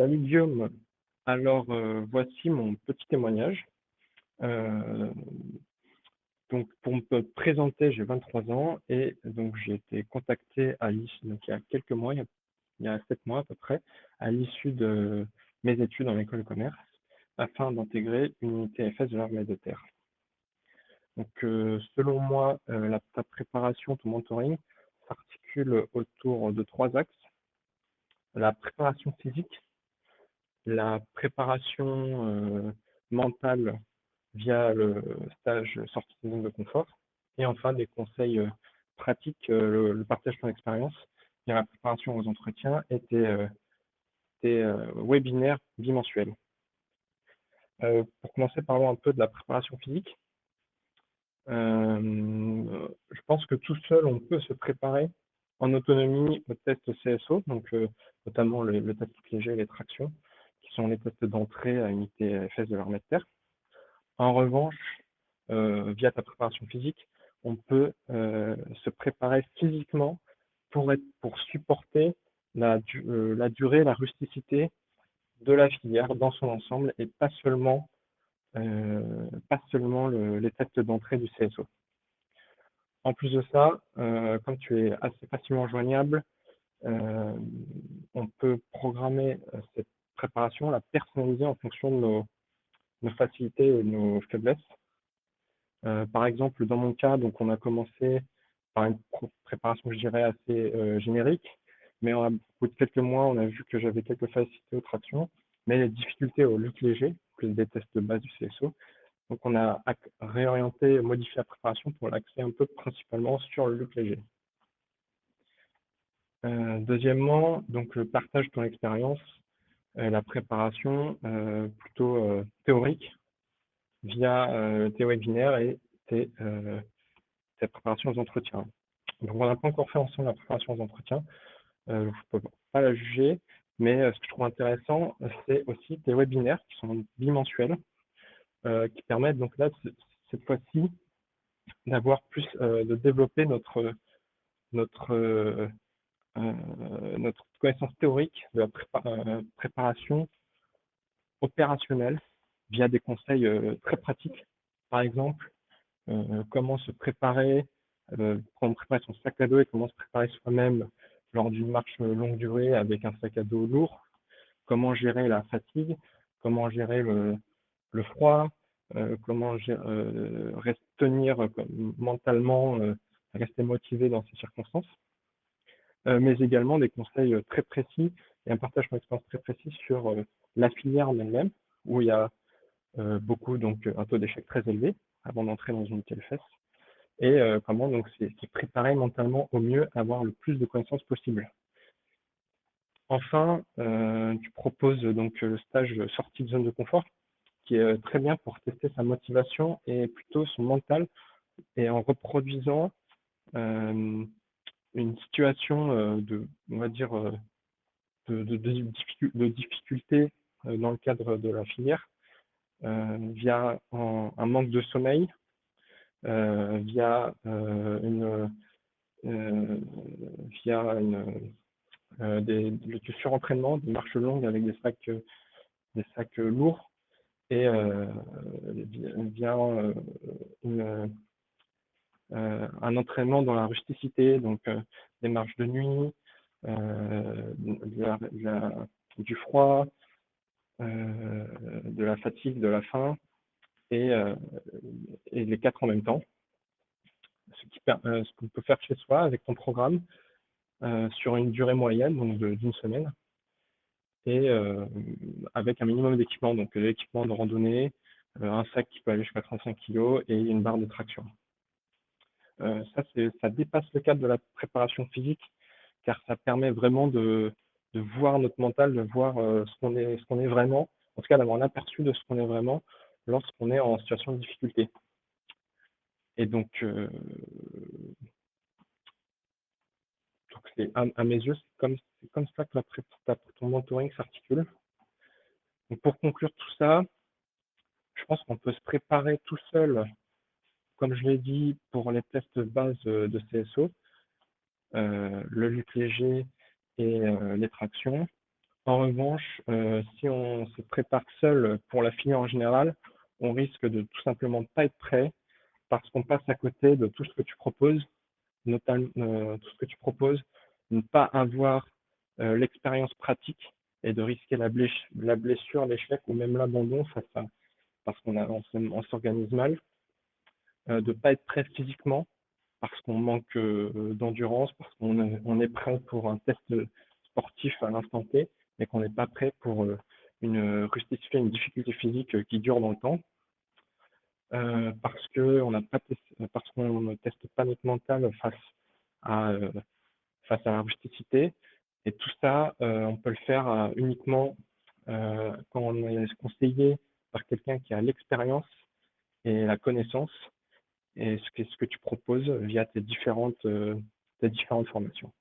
Salut Guillaume. Alors, voici mon petit témoignage. Euh, donc, pour me présenter, j'ai 23 ans et donc j'ai été contacté donc il y a quelques mois, il y a 7 mois à peu près, à l'issue de mes études en école de commerce, afin d'intégrer une unité FS de l'armée de terre. Donc, selon moi, ta préparation, ton mentoring s'articule autour de trois axes. La préparation physique, la préparation mentale via le stage sortie de zone de confort, et enfin des conseils pratiques, le partage de ton expérience via la préparation aux entretiens et tes webinaires bimensuels. Pour commencer, parlons un peu de la préparation physique. Je pense que tout seul, on peut se préparer en autonomie au test CSO, donc notamment le test léger et les tractions, qui sont les tests d'entrée à unité FS de l'armée de terre. En revanche, via ta préparation physique, on peut se préparer physiquement pour supporter la durée, la rusticité de la filière dans son ensemble et pas seulement les tests d'entrée du CSO. En plus de ça, comme tu es assez facilement joignable, on peut programmer cette préparation, la personnaliser en fonction de nos facilités et de nos faiblesses. Par exemple, dans mon cas, donc on a commencé par une préparation, je dirais, assez générique, mais au bout de quelques mois, on a vu que j'avais quelques facilités aux tractions, mais les difficultés au lutte léger, plus des tests de base du CSO. Donc on a réorienté, modifié la préparation pour l'axer un peu principalement sur le lutte léger. Deuxièmement, donc le partage de ton expérience, la préparation plutôt théorique via tes webinaires et tes préparation aux entretiens. Donc, on n'a pas encore fait ensemble la préparation aux entretiens. Je ne peux pas la juger, mais ce que je trouve intéressant, c'est aussi tes webinaires qui sont bimensuels, qui permettent donc là, cette fois-ci, d'avoir plus, de développer notre connaissance théorique de la préparation opérationnelle via des conseils très pratiques. Par exemple, comment se préparer, comment préparer son sac à dos et comment se préparer soi-même lors d'une marche longue durée avec un sac à dos lourd, comment gérer la fatigue, comment gérer le froid, comment tenir mentalement, rester motivé dans ces circonstances, mais également des conseils très précis et un partage d'expérience très précis sur la filière en elle-même, où il y a beaucoup, donc un taux d'échec très élevé avant d'entrer dans une TLFS, et comment donc c'est préparer mentalement au mieux à avoir le plus de connaissances possible. Enfin, tu proposes donc le stage sortie de zone de confort, qui est très bien pour tester sa motivation et plutôt son mental, et en reproduisant une situation on va dire, de difficulté dans le cadre de la filière, via un manque de sommeil, via du surentraînement, des marches longues avec des sacs lourds, et via un entraînement dans la rusticité, donc des marches de nuit, du froid, de la fatigue, de la faim, et les quatre en même temps. Ce qu'on peut faire chez soi avec ton programme sur une durée moyenne, donc d'une semaine, et avec un minimum d'équipement, donc l'équipement de randonnée, un sac qui peut aller jusqu'à 35 kg et une barre de traction. Ça dépasse le cadre de la préparation physique, car ça permet vraiment de voir notre mental, de voir ce qu'on est vraiment, en tout cas d'avoir un aperçu de ce qu'on est vraiment lorsqu'on est en situation de difficulté. Et donc c'est à mes yeux, c'est comme ça que ton mentoring s'articule. Donc pour conclure tout ça, je pense qu'on peut se préparer tout seul, comme je l'ai dit, pour les tests de base de CSO, le lutte léger et les tractions, En revanche, si on se prépare seul pour la finir en général, on risque de tout simplement pas être prêt parce qu'on passe à côté de tout ce que tu proposes, notamment tout ce que tu proposes, ne pas avoir l'expérience pratique et de risquer la blessure, l'échec ou même l'abandon parce on s'organise mal, de pas être prêt physiquement parce qu'on manque d'endurance, parce on est prêt pour un test sportif à l'instant T, mais qu'on n'est pas prêt pour justifier une difficulté physique qui dure dans le temps, parce qu'on ne teste pas notre mental à, euh, face à la rusticité. Et tout ça, on peut le faire uniquement quand on est conseillé par quelqu'un qui a l'expérience et la connaissance et ce que tu proposes via tes différentes formations.